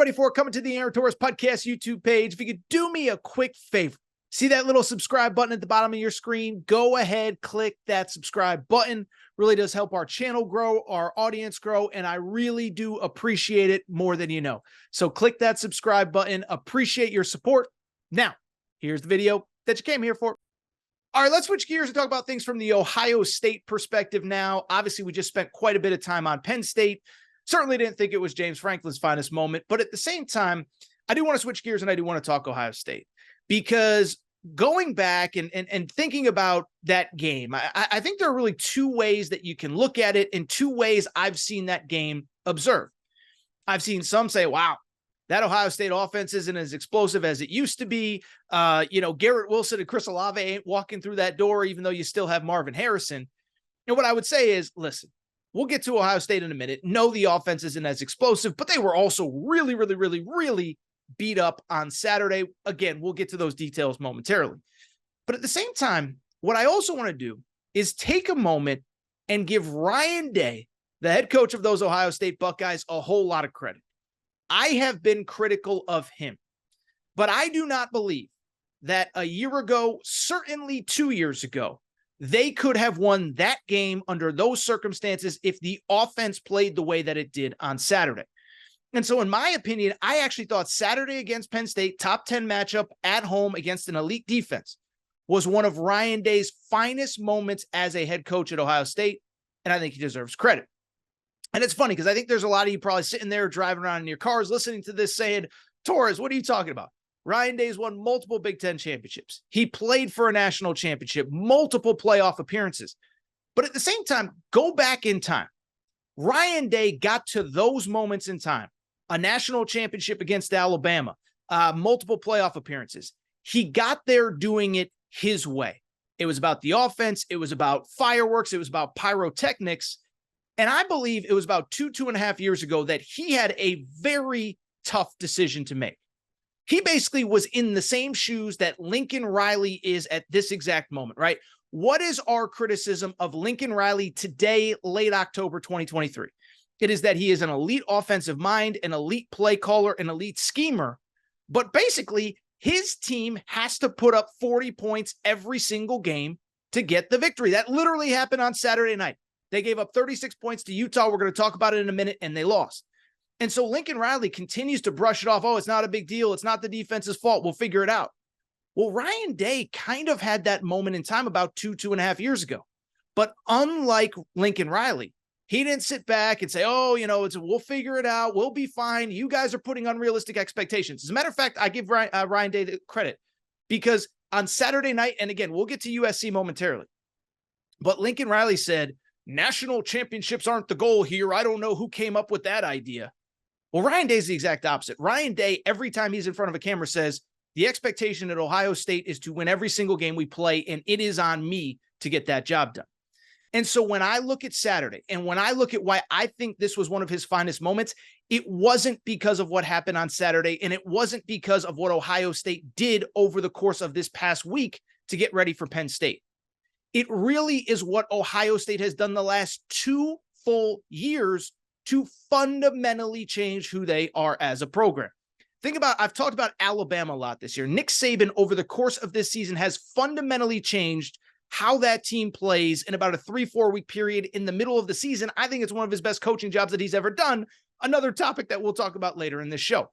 everybody, for coming to the Aaron Torres Podcast YouTube page. If you could do me a quick favor, see that little subscribe button at the bottom of your screen? Go ahead, click that subscribe button. Really does help our channel grow, our audience grow, and I really do appreciate it more than you know. So click that subscribe button. Appreciate your support. Now, here's the video that you came here for. All right, let's switch gears and talk about things from the Ohio State perspective now. Obviously, we just spent quite a bit of time on Penn State. Certainly didn't think it was James Franklin's finest moment, but at the same time, I do want to switch gears and I do want to talk Ohio State, because going back and thinking about that game, I think there are really two ways that you can look at it, and two ways I've seen that game observed. I've seen some say, wow, that Ohio State offense isn't as explosive as it used to be. Garrett Wilson and Chris Olave ain't walking through that door, even though you still have Marvin Harrison. And what I would say is, listen, we'll get to Ohio State in a minute. No, the offense isn't as explosive, but they were also really, really, really, really beat up on Saturday. Again, we'll get to those details momentarily. But at the same time, what I also want to do is take a moment and give Ryan Day, the head coach of those Ohio State Buckeyes, a whole lot of credit. I have been critical of him, but I do not believe that a year ago, certainly 2 years ago, they could have won that game under those circumstances if the offense played the way that it did on Saturday. And so in my opinion, I actually thought Saturday against Penn State, top 10 matchup at home against an elite defense, was one of Ryan Day's finest moments as a head coach at Ohio State, and I think he deserves credit. And it's funny because I think there's a lot of you probably sitting there driving around in your cars listening to this saying, Torres, what are you talking about? Ryan Day's won multiple Big Ten championships. He played for a national championship, multiple playoff appearances. But at the same time, go back in time. Ryan Day got to those moments in time, a national championship against Alabama, multiple playoff appearances. He got there doing it his way. It was about the offense. It was about fireworks. It was about pyrotechnics. And I believe it was about 2.5 years ago that he had a very tough decision to make. He basically was in the same shoes that Lincoln Riley is at this exact moment, right? What is our criticism of Lincoln Riley today, late October 2023? It is that he is an elite offensive mind, an elite play caller, an elite schemer, but basically his team has to put up 40 points every single game to get the victory. That literally happened on Saturday night. They gave up 36 points to Utah. We're going to talk about it in a minute, and they lost. And so Lincoln Riley continues to brush it off. Oh, it's not a big deal. It's not the defense's fault. We'll figure it out. Well, Ryan Day kind of had that moment in time about 2.5 years ago. But unlike Lincoln Riley, he didn't sit back and say, oh, we'll figure it out. We'll be fine. You guys are putting unrealistic expectations. As a matter of fact, I give Ryan Day the credit, because on Saturday night, and again, we'll get to USC momentarily, but Lincoln Riley said, national championships aren't the goal here. I don't know who came up with that idea. Well, Ryan Day is the exact opposite. Ryan Day, every time he's in front of a camera, says, the expectation at Ohio State is to win every single game we play, and it is on me to get that job done. And so when I look at Saturday, and when I look at why I think this was one of his finest moments, it wasn't because of what happened on Saturday, and it wasn't because of what Ohio State did over the course of this past week to get ready for Penn State. It really is what Ohio State has done the last 2 full years to fundamentally change who they are as a program. I've talked about Alabama a lot this year. Nick Saban, over the course of this season, has fundamentally changed how that team plays in about a 3-4 week period in the middle of the season. I think it's one of his best coaching jobs that he's ever done. Another topic that we'll talk about later in this show.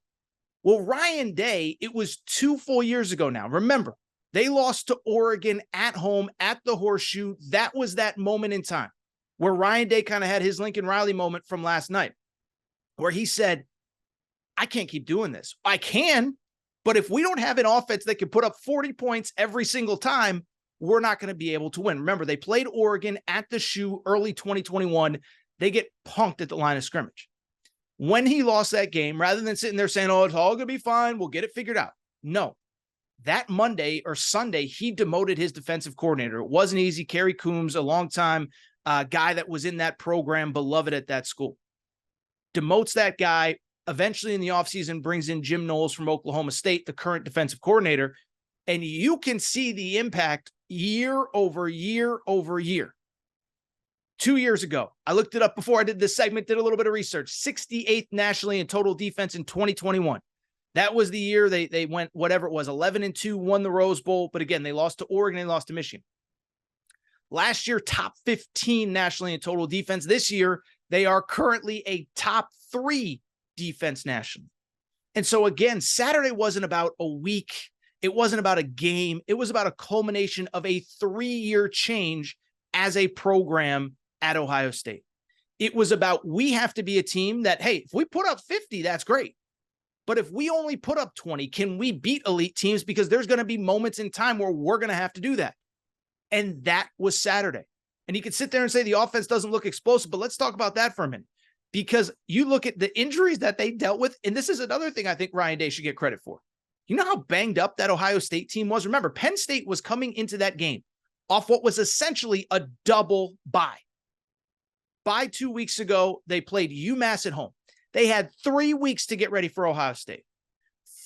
Well, Ryan Day, it was 2 full years ago now. Remember, they lost to Oregon at home at the Horseshoe. That was that moment in time where Ryan Day kind of had his Lincoln Riley moment from last night, where he said, I can't keep doing this. I can, but if we don't have an offense that can put up 40 points every single time, we're not going to be able to win. Remember, they played Oregon at the Shoe early 2021. They get punked at the line of scrimmage. When he lost that game, rather than sitting there saying, oh, it's all going to be fine, we'll get it figured out. No, that Monday or Sunday, he demoted his defensive coordinator. It wasn't easy. Kerry Coombs, a longtime guy that was in that program, beloved at that school, demotes that guy. Eventually in the offseason brings in Jim Knowles from Oklahoma State, the current defensive coordinator. And you can see the impact year over year over year. 2 years ago, I looked it up before I did this segment, did a little bit of research, 68th nationally in total defense in 2021. That was the year they went, whatever it was, 11-2, won the Rose Bowl. But again, they lost to Oregon, they lost to Michigan. Last year, top 15 nationally in total defense. This year, they are currently a top 3 defense nationally. And so again, Saturday wasn't about a week. It wasn't about a game. It was about a culmination of a 3-year change as a program at Ohio State. It was about, we have to be a team that, hey, if we put up 50, that's great. But if we only put up 20, can we beat elite teams? Because there's going to be moments in time where we're going to have to do that. And that was Saturday. And you could sit there and say the offense doesn't look explosive, but let's talk about that for a minute. Because you look at the injuries that they dealt with, and this is another thing I think Ryan Day should get credit for. You know how banged up that Ohio State team was? Remember, Penn State was coming into that game off what was essentially a double bye. Bye 2 weeks ago, they played UMass at home. They had 3 weeks to get ready for Ohio State.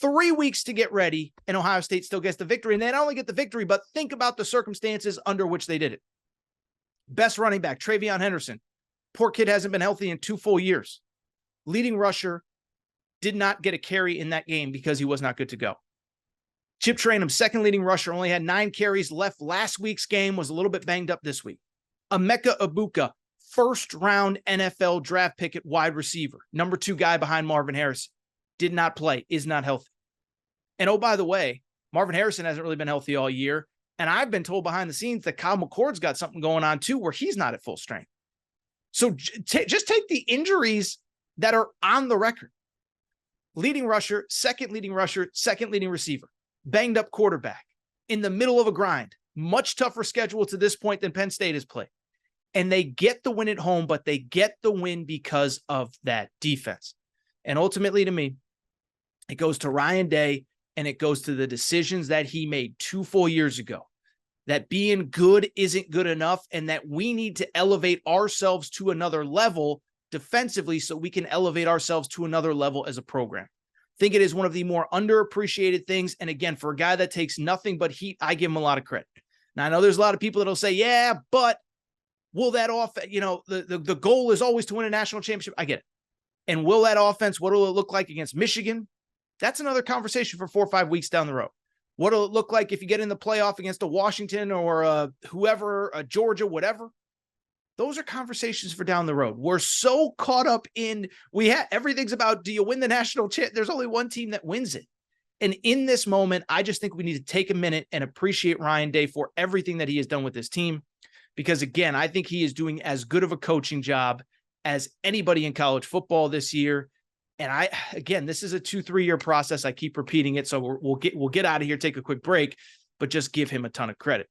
3 weeks to get ready, and Ohio State still gets the victory. And they not only get the victory, but think about the circumstances under which they did it. Best running back, Travion Henderson. Poor kid hasn't been healthy in 2 full years. Leading rusher did not get a carry in that game because he was not good to go. Chip Trayanum, second leading rusher, only had 9 carries left last week's game, was a little bit banged up this week. Emeka Egbuka, first-round NFL draft pick at wide receiver, number 2 guy behind Marvin Harrison, did not play, is not healthy. And oh, by the way, Marvin Harrison hasn't really been healthy all year, and I've been told behind the scenes that Kyle McCord's got something going on too where he's not at full strength. So just take the injuries that are on the record. Leading rusher, second leading receiver, banged up quarterback, in the middle of a grind, much tougher schedule to this point than Penn State has played. And they get the win at home, but they get the win because of that defense. And ultimately, to me, it goes to Ryan Day, and it goes to the decisions that he made 2 full years ago, that being good isn't good enough, and that we need to elevate ourselves to another level defensively so we can elevate ourselves to another level as a program. I think it is one of the more underappreciated things. And again, for a guy that takes nothing but heat, I give him a lot of credit. Now, I know there's a lot of people that'll say, yeah, but will that the goal is always to win a national championship. I get it. And will that offense, what will it look like against Michigan? That's another conversation for 4 or 5 weeks down the road. What will it look like if you get in the playoff against a Washington or whoever, a Georgia, whatever? Those are conversations for down the road. We're so caught up in, everything's about, do you win the national championship? There's only one team that wins it. And in this moment, I just think we need to take a minute and appreciate Ryan Day for everything that he has done with this team. Because again, I think he is doing as good of a coaching job as anybody in college football this year. And again, this is a 2-3 year process. I keep repeating it. So we'll get out of here, take a quick break, but just give him a ton of credit.